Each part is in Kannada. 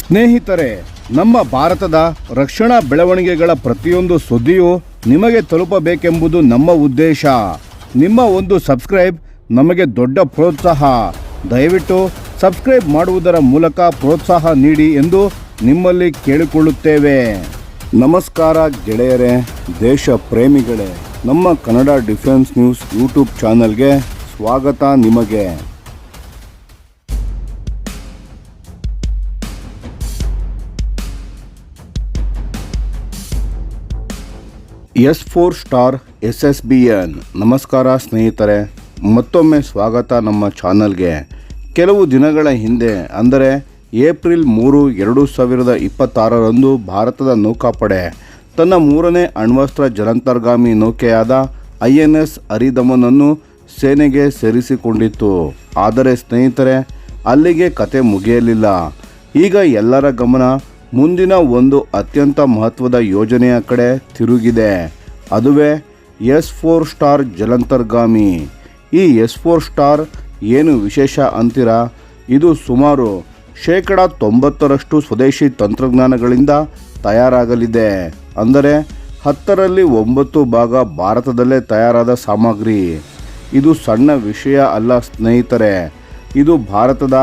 ಸ್ನೇಹಿತರೆ, ನಮ್ಮ ಭಾರತದ ರಕ್ಷಣಾ ಬೆಳವಣಿಗೆಗಳ ಪ್ರತಿಯೊಂದು ಸುದ್ದಿಯೂ ನಿಮಗೆ ತಲುಪಬೇಕೆಂಬುದು ನಮ್ಮ ಉದ್ದೇಶ. ನಿಮ್ಮ ಒಂದು ಸಬ್ಸ್ಕ್ರೈಬ್ ನಮಗೆ ದೊಡ್ಡ ಪ್ರೋತ್ಸಾಹ. ದಯವಿಟ್ಟು ಸಬ್ಸ್ಕ್ರೈಬ್ ಮಾಡುವುದರ ಮೂಲಕ ಪ್ರೋತ್ಸಾಹ ನೀಡಿ ಎಂದು ನಿಮ್ಮಲ್ಲಿ ಕೇಳಿಕೊಳ್ಳುತ್ತೇವೆ. ನಮಸ್ಕಾರ ಗೆಳೆಯರೇ, ದೇಶ ಪ್ರೇಮಿಗಳೇ, ನಮ್ಮ ಕನ್ನಡ ಡಿಫೆನ್ಸ್ ನ್ಯೂಸ್ ಯೂಟ್ಯೂಬ್ ಚಾನಲ್ಗೆ ಸ್ವಾಗತ ನಿಮಗೆ. S4 star SSBN. ನಮಸ್ಕಾರ ಸ್ನೇಹಿತರೆ, ಮತ್ತೊಮ್ಮೆ ಸ್ವಾಗತ ನಮ್ಮ ಚಾನಲ್ಗೆ. ಕೆಲವು ದಿನಗಳ ಹಿಂದೆ ಅಂದರೆ ಏಪ್ರಿಲ್ 3, 2026ರಂದು ಭಾರತದ ನೌಕಾಪಡೆ ತನ್ನ 3ನೇ ಅಣ್ವಸ್ತ್ರ ಜಲಾಂತರ್ಗಾಮಿ ನೌಕೆಯಾದ INS ಅರಿದಮನನ್ನು ಸೇನೆಗೆ ಸೇರಿಸಿಕೊಂಡಿತ್ತು. ಆದರೆ ಸ್ನೇಹಿತರೆ, ಅಲ್ಲಿಗೆ ಕತೆ ಮುಗಿಯಲಿಲ್ಲ. ಈಗ ಎಲ್ಲರ ಗಮನ ಮುಂದಿನ ಒಂದು ಅತ್ಯಂತ ಮಹತ್ವದ ಯೋಜನೆಯ ಕಡೆ ತಿರುಗಿದೆ. ಅದುವೇ S4 ಸ್ಟಾರ್ ಜಲಾಂತರ್ಗಾಮಿ. ಈ S4 ಸ್ಟಾರ್ ಏನು ವಿಶೇಷ ಅಂತೀರಾ? ಇದು ಸುಮಾರು 90% ಸ್ವದೇಶಿ ತಂತ್ರಜ್ಞಾನಗಳಿಂದ ತಯಾರಾಗಲಿದೆ. ಅಂದರೆ 10ರಲ್ಲಿ 9 ಭಾಗ ಭಾರತದಲ್ಲೇ ತಯಾರಾದ ಸಾಮಗ್ರಿ. ಇದು ಸಣ್ಣ ವಿಷಯ ಅಲ್ಲ ಸ್ನೇಹಿತರೆ. ಇದು ಭಾರತದ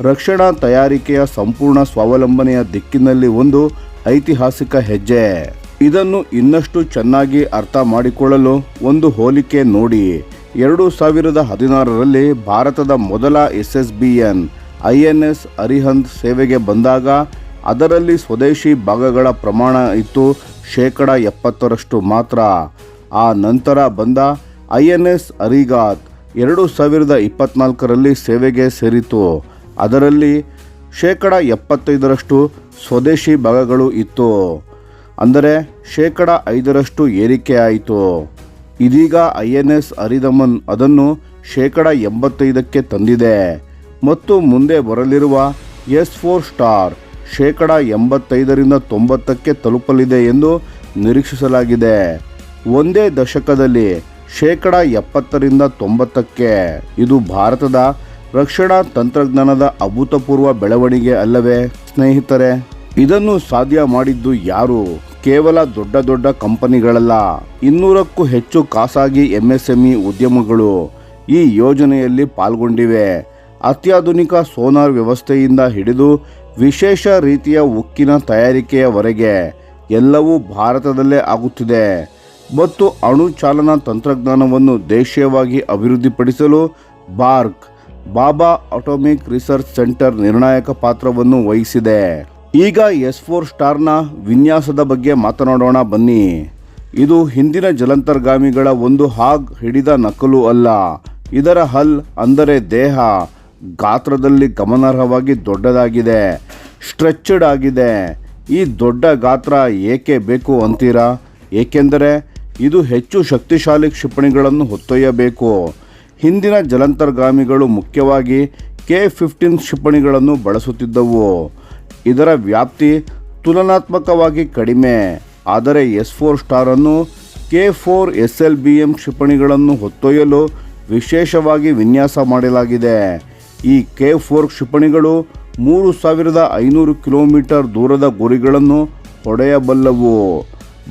ರಕ್ಷಣಾ ತಯಾರಿಕೆಯ ಸಂಪೂರ್ಣ ಸ್ವಾವಲಂಬನೆಯ ದಿಕ್ಕಿನಲ್ಲಿ ಒಂದು ಐತಿಹಾಸಿಕ ಹೆಜ್ಜೆ. ಇದನ್ನು ಇನ್ನಷ್ಟು ಚೆನ್ನಾಗಿ ಅರ್ಥ ಮಾಡಿಕೊಳ್ಳಲು ಒಂದು ಹೋಲಿಕೆ ನೋಡಿ. 2016ರಲ್ಲಿ ಭಾರತದ ಮೊದಲ SSBN INS ಅರಿಹಂತ್ ಸೇವೆಗೆ ಬಂದಾಗ ಅದರಲ್ಲಿ ಸ್ವದೇಶಿ ಭಾಗಗಳ ಪ್ರಮಾಣ ಇತ್ತು 70% ಮಾತ್ರ. ಆ ನಂತರ ಬಂದ INS ಅರಿಗಾತ್ 2024ರಲ್ಲಿ ಸೇವೆಗೆ ಸೇರಿತು. ಅದರಲ್ಲಿ 75% ಸ್ವದೇಶಿ ಭಾಗಗಳು ಇತ್ತು. ಅಂದರೆ 5% ಏರಿಕೆ ಆಯಿತು. ಇದೀಗ INS ಅರಿದಮನ್ ಅದನ್ನು 85ಕ್ಕೆ ತಂದಿದೆ ಮತ್ತು ಮುಂದೆ ಬರಲಿರುವ S4 ಸ್ಟಾರ್ 85ರಿಂದ 90ಕ್ಕೆ ತಲುಪಲಿದೆ ಎಂದು ನಿರೀಕ್ಷಿಸಲಾಗಿದೆ. ಒಂದೇ ದಶಕದಲ್ಲಿ 70ರಿಂದ 90ಕ್ಕೆ. ಇದು ಭಾರತದ ರಕ್ಷಣಾ ತಂತ್ರಜ್ಞಾನದ ಅಭೂತಪೂರ್ವ ಬೆಳವಣಿಗೆ ಅಲ್ಲವೇ ಸ್ನೇಹಿತರೆ? ಇದನ್ನು ಸಾಧ್ಯ ಮಾಡಿದ್ದು ಯಾರು? ಕೇವಲ ದೊಡ್ಡ ದೊಡ್ಡ ಕಂಪನಿಗಳಲ್ಲ, 200ಕ್ಕೂ ಹೆಚ್ಚು ಖಾಸಗಿ MSME ಉದ್ಯಮಗಳು ಈ ಯೋಜನೆಯಲ್ಲಿ ಪಾಲ್ಗೊಂಡಿವೆ. ಅತ್ಯಾಧುನಿಕ ಸೋನಾರ್ ವ್ಯವಸ್ಥೆಯಿಂದ ಹಿಡಿದು ವಿಶೇಷ ರೀತಿಯ ಉಕ್ಕಿನ ತಯಾರಿಕೆಯವರೆಗೆ ಎಲ್ಲವೂ ಭಾರತದಲ್ಲೇ ಆಗುತ್ತಿದೆ. ಮತ್ತು ಅಣು ಚಾಲನಾ ತಂತ್ರಜ್ಞಾನವನ್ನು ದೇಶೀಯವಾಗಿ ಅಭಿವೃದ್ಧಿಪಡಿಸಲು ಬಾಬಾ ಅಟೋಮಿಕ್ ರಿಸರ್ಚ್ ಸೆಂಟರ್ ನಿರ್ಣಾಯಕ ಪಾತ್ರವನ್ನು ವಹಿಸಿದೆ. ಈಗ S4 ಸ್ಟಾರ್ನ ವಿನ್ಯಾಸದ ಬಗ್ಗೆ ಮಾತನಾಡೋಣ ಬನ್ನಿ. ಇದು ಹಿಂದಿನ ಜಲಾಂತರ್ಗಾಮಿಗಳ ಒಂದು ಹಾಗ್ ಹಿಡಿದ ನಕಲು ಅಲ್ಲ. ಇದರ ಹಲ್ ಅಂದರೆ ದೇಹ ಗಾತ್ರದಲ್ಲಿ ಗಮನಾರ್ಹವಾಗಿ ದೊಡ್ಡದಾಗಿದೆ, ಸ್ಟ್ರೆಚ್ಡ್ ಆಗಿದೆ. ಈ ದೊಡ್ಡ ಗಾತ್ರ ಏಕೆ ಬೇಕು ಅಂತೀರಾ? ಏಕೆಂದರೆ ಇದು ಹೆಚ್ಚು ಶಕ್ತಿಶಾಲಿ ಕ್ಷಿಪಣಿಗಳನ್ನು ಹೊತ್ತೊಯ್ಯಬೇಕು. ಹಿಂದಿನ ಜಲಾಂತರ್ಗಾಮಿಗಳು ಮುಖ್ಯವಾಗಿ K-15 ಕ್ಷಿಪಣಿಗಳನ್ನು ಬಳಸುತ್ತಿದ್ದವು. ಇದರ ವ್ಯಾಪ್ತಿ ತುಲನಾತ್ಮಕವಾಗಿ ಕಡಿಮೆ. ಆದರೆ S4 ಸ್ಟಾರನ್ನು K4 SLBM ಕ್ಷಿಪಣಿಗಳನ್ನು ಹೊತ್ತೊಯ್ಯಲು ವಿಶೇಷವಾಗಿ ವಿನ್ಯಾಸ ಮಾಡಲಾಗಿದೆ. ಈ K4 ಕ್ಷಿಪಣಿಗಳು 3500 ಕಿಲೋಮೀಟರ್ ದೂರದ ಗುರಿಗಳನ್ನು ಹೊಡೆಯಬಲ್ಲವು.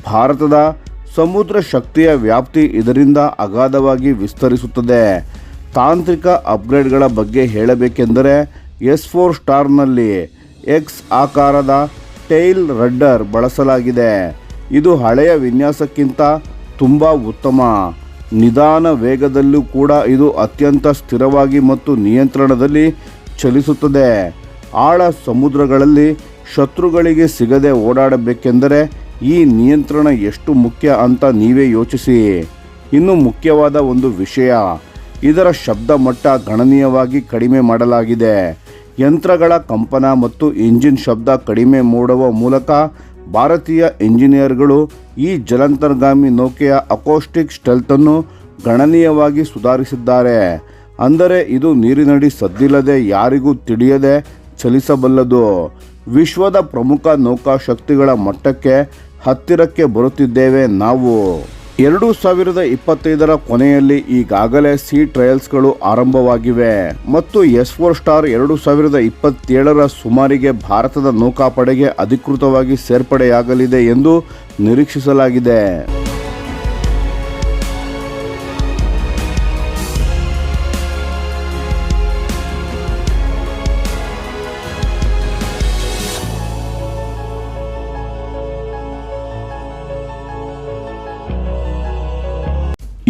ಭಾರತದ ಸಮುದ್ರ ಶಕ್ತಿಯ ವ್ಯಾಪ್ತಿ ಇದರಿಂದ ಅಗಾಧವಾಗಿ ವಿಸ್ತರಿಸುತ್ತದೆ. ತಾಂತ್ರಿಕ ಅಪ್ಗ್ರೇಡ್ಗಳ ಬಗ್ಗೆ ಹೇಳಬೇಕೆಂದರೆ S4 ಸ್ಟಾರ್ನಲ್ಲಿ X ಆಕಾರದ ಟೈಲ್ ರಡ್ಡರ್ ಬಳಸಲಾಗಿದೆ. ಇದು ಹಳೆಯ ವಿನ್ಯಾಸಕ್ಕಿಂತ ತುಂಬ ಉತ್ತಮ. ನಿಧಾನ ವೇಗದಲ್ಲೂ ಕೂಡ ಇದು ಅತ್ಯಂತ ಸ್ಥಿರವಾಗಿ ಮತ್ತು ನಿಯಂತ್ರಣದಲ್ಲಿ ಚಲಿಸುತ್ತದೆ. ಆಳ ಸಮುದ್ರಗಳಲ್ಲಿ ಶತ್ರುಗಳಿಗೆ ಸಿಗದೆ ಓಡಾಡಬೇಕೆಂದರೆ ಈ ನಿಯಂತ್ರಣ ಎಷ್ಟು ಮುಖ್ಯ ಅಂತ ನೀವೇ ಯೋಚಿಸಿ. ಇನ್ನು ಮುಖ್ಯವಾದ ಒಂದು ವಿಷಯ, ಇದರ ಶಬ್ದ ಮಟ್ಟ ಗಣನೀಯವಾಗಿ ಕಡಿಮೆ ಮಾಡಲಾಗಿದೆ. ಯಂತ್ರಗಳ ಕಂಪನ ಮತ್ತು ಇಂಜಿನ್ ಶಬ್ದ ಕಡಿಮೆ ಮಾಡುವ ಮೂಲಕ ಭಾರತೀಯ ಇಂಜಿನಿಯರ್ಗಳು ಈ ಜಲಾಂತರ್ಗಾಮಿ ನೌಕೆಯ ಅಕೋಸ್ಟಿಕ್ ಸ್ಟೆಲ್ತನ್ನು ಗಣನೀಯವಾಗಿ ಸುಧಾರಿಸಿದ್ದಾರೆ. ಅಂದರೆ ಇದು ನೀರಿನಡಿ ಸದ್ದಿಲ್ಲದೆ ಯಾರಿಗೂ ತಿಳಿಯದೆ ಚಲಿಸಬಲ್ಲದು. ವಿಶ್ವದ ಪ್ರಮುಖ ನೌಕಾ ಶಕ್ತಿಗಳ ಮಟ್ಟಕ್ಕೆ ಹತ್ತಿರಕ್ಕೆ ಬರುತ್ತಿದ್ದೇವೆ ನಾವು. 2025ರ ಕೊನೆಯಲ್ಲಿ ಈಗಾಗಲೇ ಸಿ ಟ್ರಯಲ್ಸ್ಗಳು ಆರಂಭವಾಗಿವೆ ಮತ್ತು S4 ಸ್ಟಾರ್ 2027ರ ಸುಮಾರಿಗೆ ಭಾರತದ ನೌಕಾಪಡೆಗೆ ಅಧಿಕೃತವಾಗಿ ಸೇರ್ಪಡೆಯಾಗಲಿದೆ ಎಂದು ನಿರೀಕ್ಷಿಸಲಾಗಿದೆ.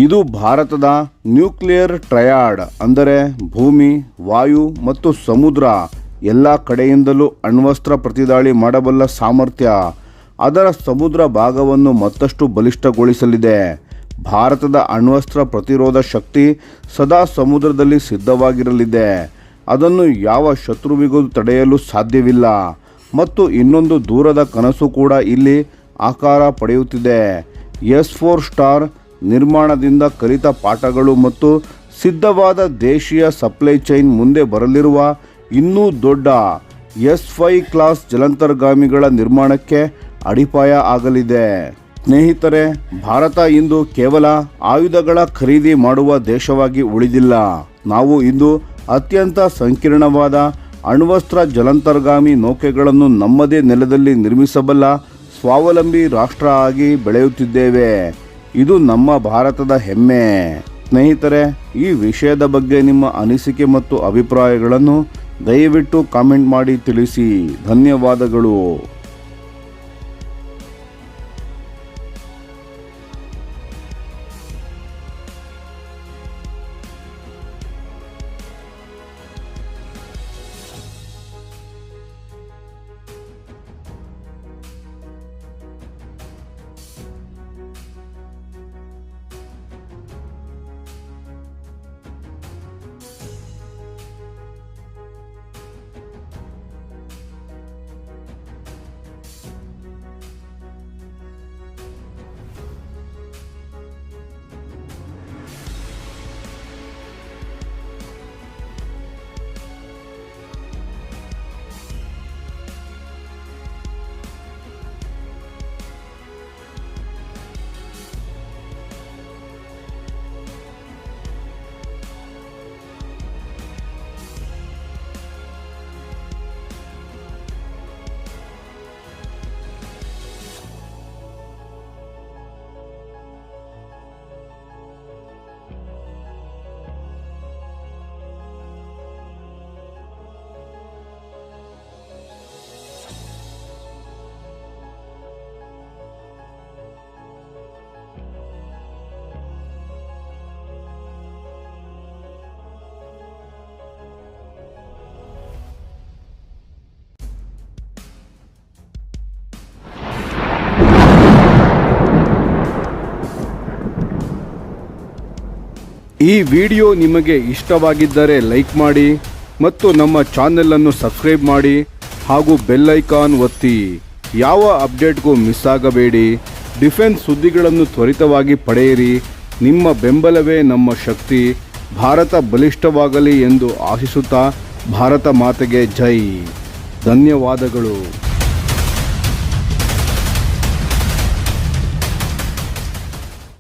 ಇದು ಭಾರತದ ನ್ಯೂಕ್ಲಿಯರ್ ಟ್ರಯಾಡ್ ಅಂದರೆ ಭೂಮಿ, ವಾಯು ಮತ್ತು ಸಮುದ್ರ ಎಲ್ಲ ಕಡೆಯಿಂದಲೂ ಅಣ್ವಸ್ತ್ರ ಪ್ರತಿದಾಳಿ ಮಾಡಬಲ್ಲ ಸಾಮರ್ಥ್ಯ ಅದರ ಸಮುದ್ರ ಭಾಗವನ್ನು ಮತ್ತಷ್ಟು ಬಲಿಷ್ಠಗೊಳಿಸಲಿದೆ. ಭಾರತದ ಅಣ್ವಸ್ತ್ರ ಪ್ರತಿರೋಧ ಶಕ್ತಿ ಸದಾ ಸಮುದ್ರದಲ್ಲಿ ಸಿದ್ಧವಾಗಿರಲಿದೆ. ಅದನ್ನು ಯಾವ ಶತ್ರುವಿಗೂ ತಡೆಯಲು ಸಾಧ್ಯವಿಲ್ಲ. ಮತ್ತು ಇನ್ನೊಂದು ದೂರದ ಕನಸು ಕೂಡ ಇಲ್ಲಿ ಆಕಾರ ಪಡೆಯುತ್ತಿದೆ. S4 ಸ್ಟಾರ್ ನಿರ್ಮಾಣದಿಂದ ಕಲಿತ ಪಾಠಗಳು ಮತ್ತು ಸಿದ್ಧವಾದ ದೇಶೀಯ ಸಪ್ಲೈ ಚೈನ್ ಮುಂದೆ ಬರಲಿರುವ ಇನ್ನೂ ದೊಡ್ಡ S5 ಕ್ಲಾಸ್ ಜಲಾಂತರ್ಗಾಮಿಗಳ ನಿರ್ಮಾಣಕ್ಕೆ ಅಡಿಪಾಯ ಆಗಲಿದೆ. ಸ್ನೇಹಿತರೆ, ಭಾರತ ಇಂದು ಕೇವಲ ಆಯುಧಗಳ ಖರೀದಿ ಮಾಡುವ ದೇಶವಾಗಿ ಉಳಿದಿಲ್ಲ. ನಾವು ಇಂದು ಅತ್ಯಂತ ಸಂಕೀರ್ಣವಾದ ಅಣ್ವಸ್ತ್ರ ಜಲಾಂತರ್ಗಾಮಿ ನೌಕೆಗಳನ್ನು ನಮ್ಮದೇ ನೆಲದಲ್ಲಿ ನಿರ್ಮಿಸಬಲ್ಲ ಸ್ವಾವಲಂಬಿ ರಾಷ್ಟ್ರ ಆಗಿ ಬೆಳೆಯುತ್ತಿದ್ದೇವೆ. ಇದು ನಮ್ಮ ಭಾರತದ ಹೆಮ್ಮೆ. ಸ್ನೇಹಿತರೆ, ಈ ವಿಷಯದ ಬಗ್ಗೆ ನಿಮ್ಮ ಅನಿಸಿಕೆ ಮತ್ತು ಅಭಿಪ್ರಾಯಗಳನ್ನು ದಯವಿಟ್ಟು ಕಾಮೆಂಟ್ ಮಾಡಿ ತಿಳಿಸಿ. ಧನ್ಯವಾದಗಳು. ಈ ವಿಡಿಯೋ ನಿಮಗೆ ಇಷ್ಟವಾಗಿದ್ದರೆ ಲೈಕ್ ಮಾಡಿ ಮತ್ತು ನಮ್ಮ ಚಾನೆಲ್ ಅನ್ನು ಸಬ್ಸ್ಕ್ರೈಬ್ ಮಾಡಿ ಹಾಗೂ ಬೆಲ್ ಐಕಾನ್ ಒತ್ತಿ. ಯಾವ ಅಪ್ಡೇಟ್ಗೂ ಮಿಸ್ ಆಗಬೇಡಿ. ಡಿಫೆನ್ಸ್ ಸುದ್ದಿಗಳನ್ನು ತ್ವರಿತವಾಗಿ ಪಡೆಯಿರಿ. ನಿಮ್ಮ ಬೆಂಬಲವೇ ನಮ್ಮ ಶಕ್ತಿ. ಭಾರತ ಬಲಿಷ್ಠವಾಗಲಿ ಎಂದು ಆಶಿಸುತ್ತಾ ಭಾರತ ಮಾತೆಗೆ ಜೈ. ಧನ್ಯವಾದಗಳು.